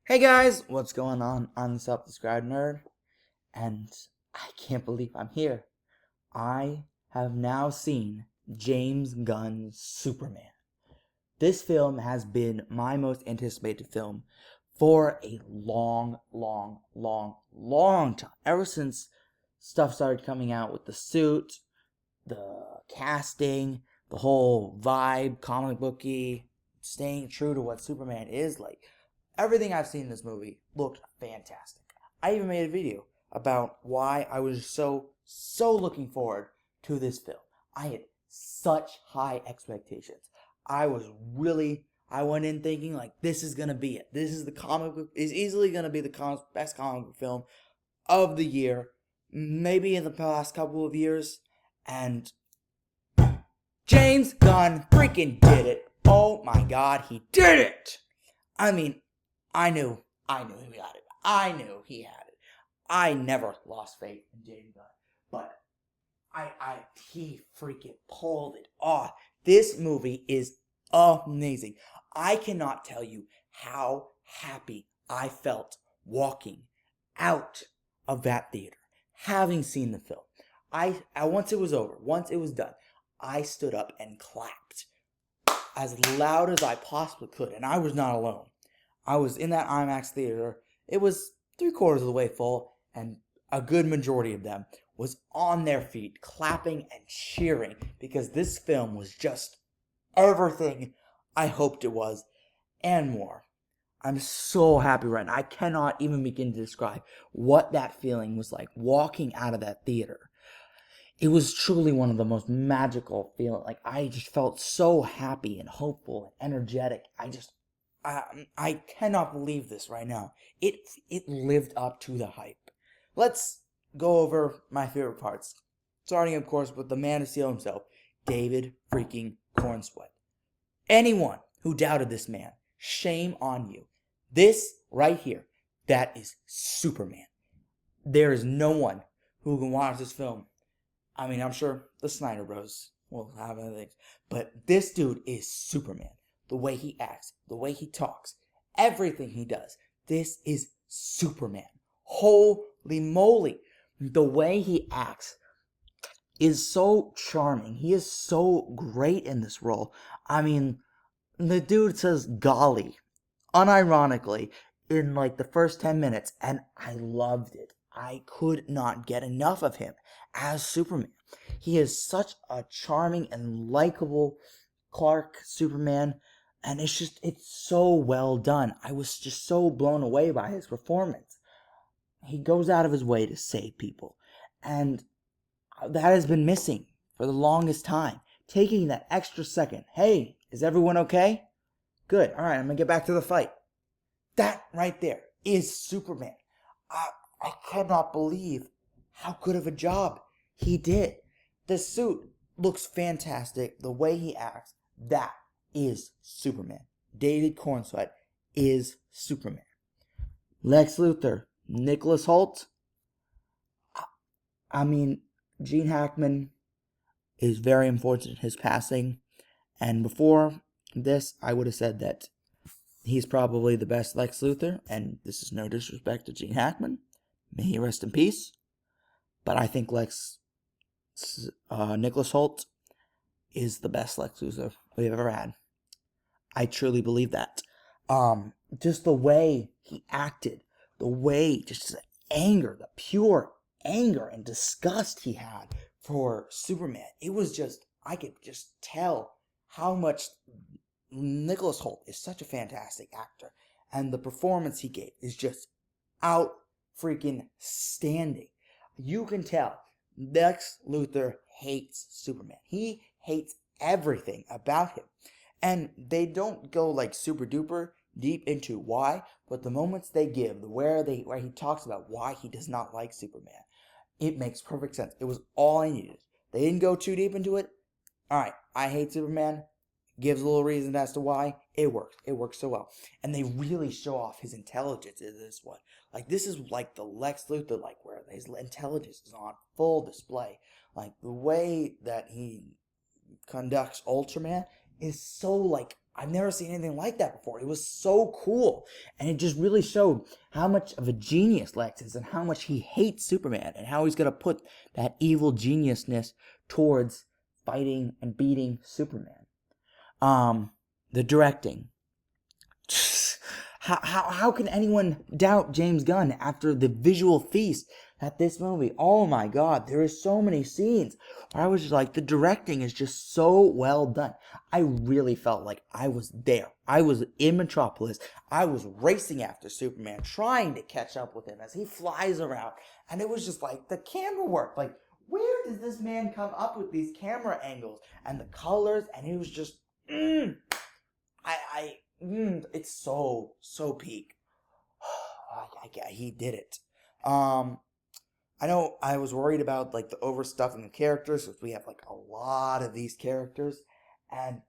Hey guys, what's going on? I'm the Self-Described Nerd, and I can't believe I'm here. I have now seen James Gunn's Superman. This film has been my most anticipated film for a long time. Ever since stuff started coming out with the suit, the casting, the whole vibe, comic booky, staying true to what Superman is like. Everything I've seen in this movie looked fantastic. I even made a video about why I was so looking forward to this film. I had such high expectations. I went in thinking like this is gonna be it. This is the comic book is easily gonna be the best comic book film of the year, maybe in the past couple of years, and James Gunn freaking did it. Oh my god, he did it! I mean, I knew he had it. I knew he had it. I never lost faith in James Gunn, but he freaking pulled it off. This movie is amazing. I cannot tell you how happy I felt walking out of that theater, having seen the film. Once it was over, once it was done, I stood up and clapped as loud as I possibly could, and I was not alone. I was in that IMAX theater. It was 3/4 of the way full, and a good majority of them was on their feet, clapping and cheering, because this film was just everything I hoped it was, and more. I'm so happy right now. I cannot even begin to describe what that feeling was like walking out of that theater. It was truly one of the most magical feelings. Like, I just felt so happy and hopeful and energetic. I cannot believe this right now. It lived up to the hype. Let's go over my favorite parts. Starting, of course, with the Man of Steel himself, David freaking Cornsweet. Anyone who doubted this man, shame on you. This right here, that is Superman. There is no one who can watch this film. I mean, I'm sure the Snyder Bros will have other things, but this dude is Superman. The way he acts, the way he talks, everything he does. This is Superman. Holy moly. The way he acts is so charming. He is so great in this role. I mean, the dude says golly, unironically, in like the first 10 minutes, and I loved it. I could not get enough of him as Superman. He is such a charming and likable Clark Superman, and it's so well done. I was just so blown away by his performance. He goes out of his way to save people, and that has been missing for the longest time. Taking that extra second, hey, is everyone okay? Good, alright, I'm gonna get back to the fight. That right there is Superman. I cannot believe how good of a job he did. The suit looks fantastic. The way he acts, that is Superman. David Cornsweet is Superman. Lex Luthor, Nicholas Hoult. I mean, Gene Hackman is very unfortunate in his passing. And before this, I would have said that he's probably the best Lex Luthor. And this is no disrespect to Gene Hackman. May he rest in peace. But I think Nicholas Hoult is the best Lex Luthor we've ever had. I truly believe that. Just the way he acted, just the anger, the pure anger and disgust he had for Superman. It was just, I could just tell how much Nicholas Hoult is such a fantastic actor. And the performance he gave is just out freaking standing. You can tell Lex Luthor hates Superman. He hates everything about him. And they don't go like super duper deep into why, but the moments they give, where he talks about why he does not like Superman, it makes perfect sense. It was all I needed. They didn't go too deep into it. Alright, I hate Superman. Gives a little reason as to why. It works. It works so well. And they really show off his intelligence in this one. Like, this is like the Lex Luthor, like, where his intelligence is on full display. Like, the way that he conducts Ultraman is so, like, I've never seen anything like that before. It was so cool. And it just really showed how much of a genius Lex is and how much he hates Superman and how he's going to put that evil geniusness towards fighting and beating Superman. The directing. How can anyone doubt James Gunn after the visual feast at this movie? Oh my God, there is so many scenes where I was just like, the directing is just so well done. I really felt like I was there. I was in Metropolis. I was racing after Superman, trying to catch up with him as he flies around. And it was just like the camera work. Like, where does this man come up with these camera angles and the colors? And it was just, it's so peak. He did it. I know I was worried about like the overstuffing of characters, because we have like a lot of these characters, and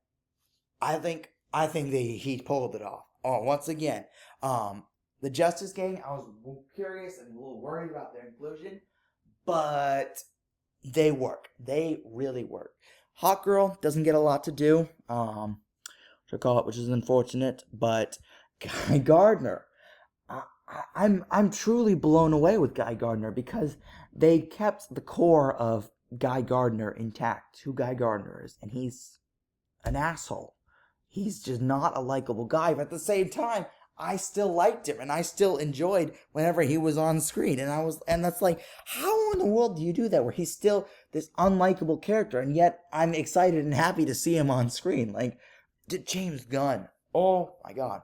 I think he pulled it off. Oh, once again, the Justice Gang, I was curious and a little worried about their inclusion, but they work. They really work. Hawkgirl doesn't get a lot to do. Which is unfortunate, but Guy Gardner, I'm truly blown away with Guy Gardner, because they kept the core of Guy Gardner intact, who Guy Gardner is, and he's an asshole. He's just not a likable guy, but at the same time, I still liked him, and I still enjoyed whenever he was on screen, and that's like, how in the world do you do that, where he's still this unlikable character, and yet I'm excited and happy to see him on screen? Like, James Gunn, oh my God.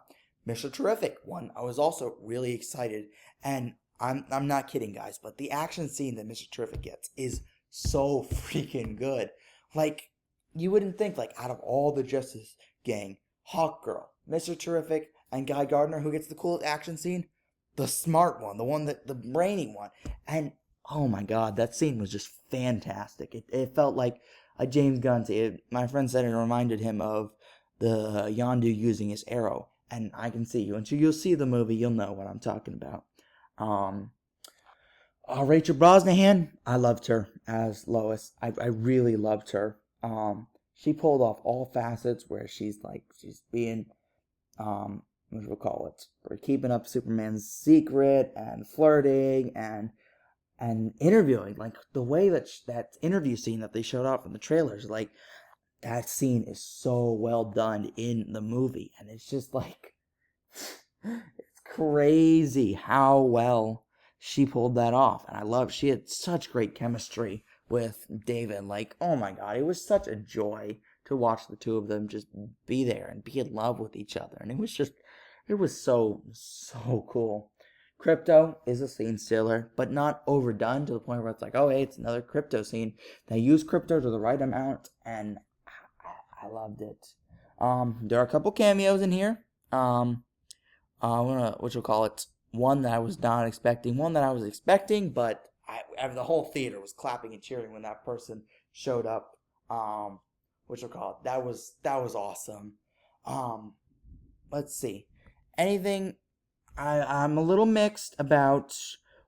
Mr. Terrific one, I was also really excited, and I'm not kidding, guys, but the action scene that Mr. Terrific gets is so freaking good. Like, you wouldn't think, like, out of all the Justice Gang, Hawkgirl, Mr. Terrific, and Guy Gardner, who gets the coolest action scene? The smart one, the brainy one. And, oh my God, that scene was just fantastic. It felt like a James Gunn scene. My friend said it reminded him of the Yondu using his arrow, and I can see you. Until you'll see the movie, you'll know what I'm talking about. Rachel Brosnahan, I loved her as Lois. I really loved her. She pulled off all facets where she's being, what we'll call it, for keeping up Superman's secret and flirting and interviewing. Like, the way that interview scene that they showed off in the trailers, like, that scene is so well done in the movie, and it's just like, it's crazy how well she pulled that off. And she had such great chemistry with David. Like, oh my God, it was such a joy to watch the two of them just be there and be in love with each other. And it was so cool. Krypto is a scene stealer, but not overdone to the point where it's like, oh, hey, it's another Krypto scene. They use Krypto to the right amount, and I loved it. There are a couple cameos in here. One that I was not expecting, one that I was expecting, but the whole theater was clapping and cheering when that person showed up. That was awesome. Let's see. Anything, I'm a little mixed about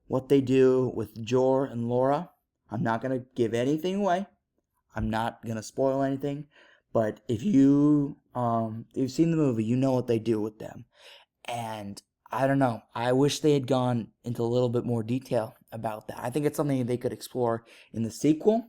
what they do with Jor and Laura. I'm not going to give anything away. I'm not going to spoil anything. But if you've seen the movie, you know what they do with them. And I don't know. I wish they had gone into a little bit more detail about that. I think it's something they could explore in the sequel.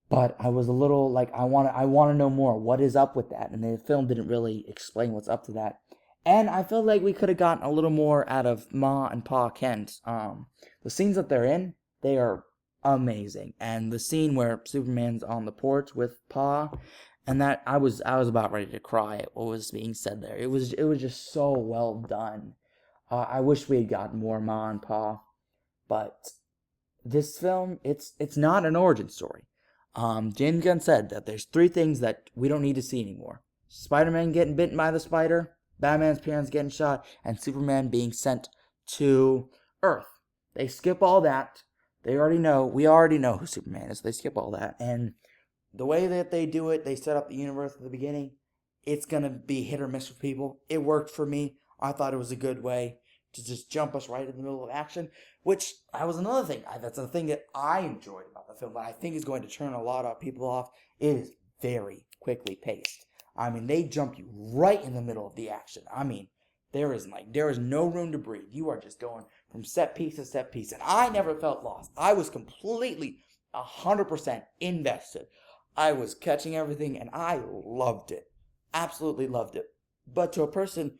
But I was a little like, I want to know more. What is up with that? And the film didn't really explain what's up to that. And I feel like we could have gotten a little more out of Ma and Pa Kent. The scenes that they're in, they are amazing. And the scene where Superman's on the porch with Pa, and that I was about ready to cry at what was being said there. It was just so well done. I wish we had gotten more Ma and Pa, but this film, it's not an origin story. James Gunn said that there's 3 things that we don't need to see anymore: Spider-Man getting bitten by the spider, Batman's parents getting shot, and Superman being sent to Earth. They skip all that. We already know who Superman is. They skip all that, and the way that they do it, they set up the universe at the beginning. It's going to be hit or miss for people. It worked for me. I thought it was a good way to just jump us right in the middle of action, which that was another thing. That's the thing that I enjoyed about the film that I think is going to turn a lot of people off. It is very quickly paced. I mean, they jump you right in the middle of the action. I mean, there is no room to breathe. You are just going from set piece to set piece. And I never felt lost. I was completely 100% invested. I was catching everything and I loved it. Absolutely loved it. But to a person,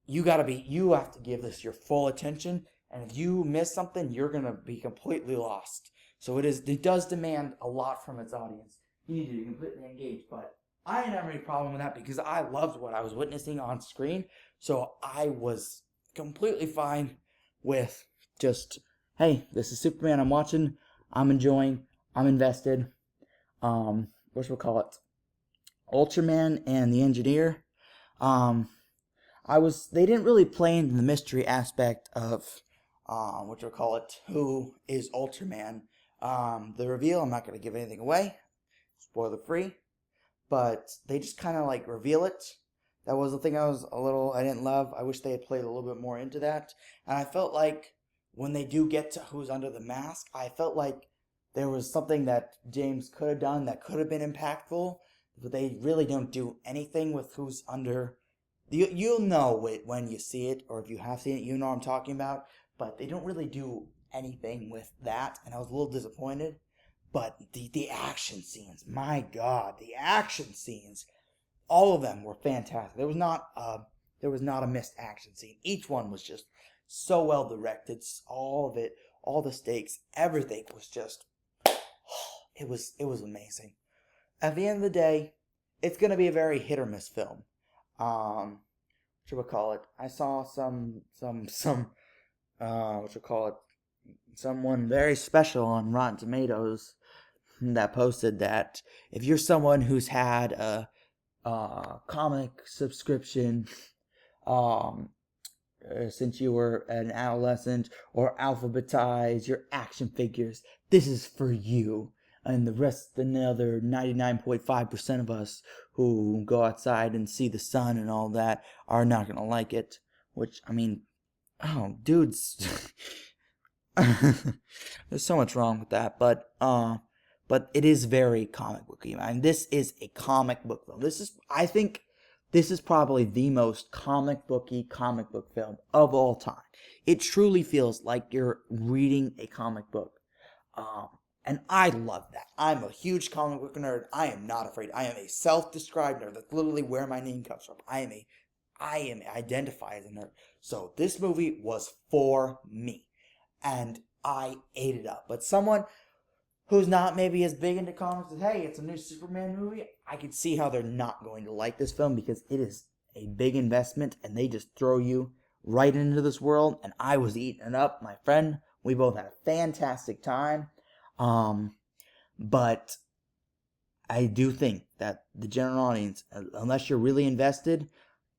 you have to give this your full attention. And if you miss something, you're going to be completely lost. So it does demand a lot from its audience. You need to be completely engaged. But I didn't have any problem with that because I loved what I was witnessing on screen. So I was completely fine with just, hey, this is Superman I'm watching. I'm enjoying. I'm invested. Ultraman and the Engineer. They didn't really play into the mystery aspect of, who is Ultraman. The reveal, I'm not going to give anything away. Spoiler free. But they just kind of like reveal it. That was the thing I didn't love. I wish they had played a little bit more into that. And I felt like when they do get to who's under the mask, I felt like there was something that James could have done that could have been impactful. But they really don't do anything with who's under. You'll know it when you see it, or if you have seen it, you know what I'm talking about. But they don't really do anything with that, and I was a little disappointed. But the action scenes, my God, the action scenes, all of them were fantastic. There was not a missed action scene. Each one was just so well directed. All of it, all the stakes, everything was just, it was amazing. At the end of the day, it's gonna be a very hit or miss film. I saw someone very special on Rotten Tomatoes that posted that if you're someone who's had a comic subscription since you were an adolescent, or alphabetized your action figures, this is for you. And the rest, the other 99.5% of us who go outside and see the sun and all that are not going to like it. Which, I mean, oh, dudes. There's so much wrong with that. But it is very comic booky. I mean, this is a comic book film. I think this is probably the most comic booky comic book film of all time. It truly feels like you're reading a comic book. And I love that. I'm a huge comic book nerd. I am not afraid. I am a self-described nerd. That's literally where my name comes from. I identify as a nerd. So this movie was for me. And I ate it up. But someone who's not maybe as big into comics says, hey, it's a new Superman movie, I can see how they're not going to like this film because it is a big investment and they just throw you right into this world. And I was eating it up. My friend, we both had a fantastic time. But I do think that the general audience, unless you're really invested,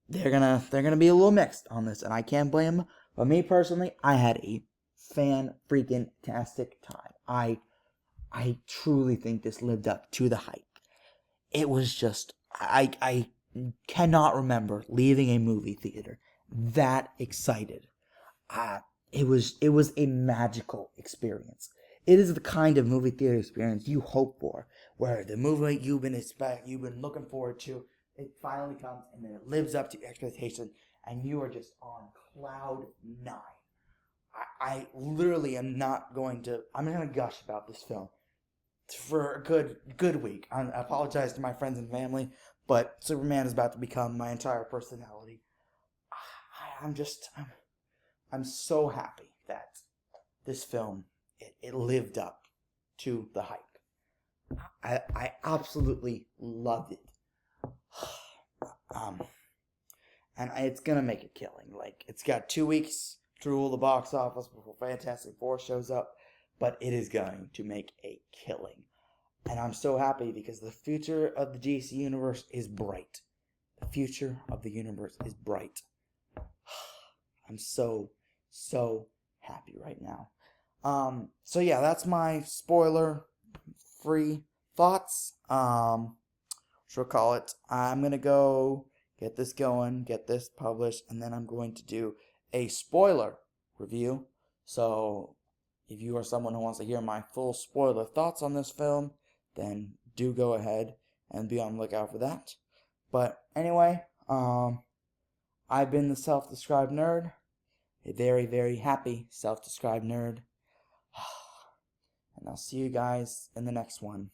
they're gonna be a little mixed on this, and I can't blame them. But me personally, I had a fan-freaking-tastic time. I truly think this lived up to the hype. It was just, I cannot remember leaving a movie theater that excited. It was a magical experience. It is the kind of movie theater experience you hope for, where the movie you've been looking forward to, it finally comes and then it lives up to your expectation, and you are just on cloud 9. I literally am not going to. I'm going to gush about this film for a good week. I apologize to my friends and family, but Superman is about to become my entire personality. I'm so happy that this film. It lived up to the hype. I absolutely loved it. And it's gonna make a killing. Like, it's got 2 weeks to rule the box office before Fantastic Four shows up, but it is going to make a killing. And I'm so happy because the future of the DC universe is bright. The future of the universe is bright. I'm so happy right now. So yeah, that's my spoiler-free thoughts. I'm gonna go get this going, get this published, and then I'm going to do a spoiler review. So if you are someone who wants to hear my full spoiler thoughts on this film, then do go ahead and be on the lookout for that. But anyway, I've been the self-described nerd, a very, very happy self-described nerd. And I'll see you guys in the next one.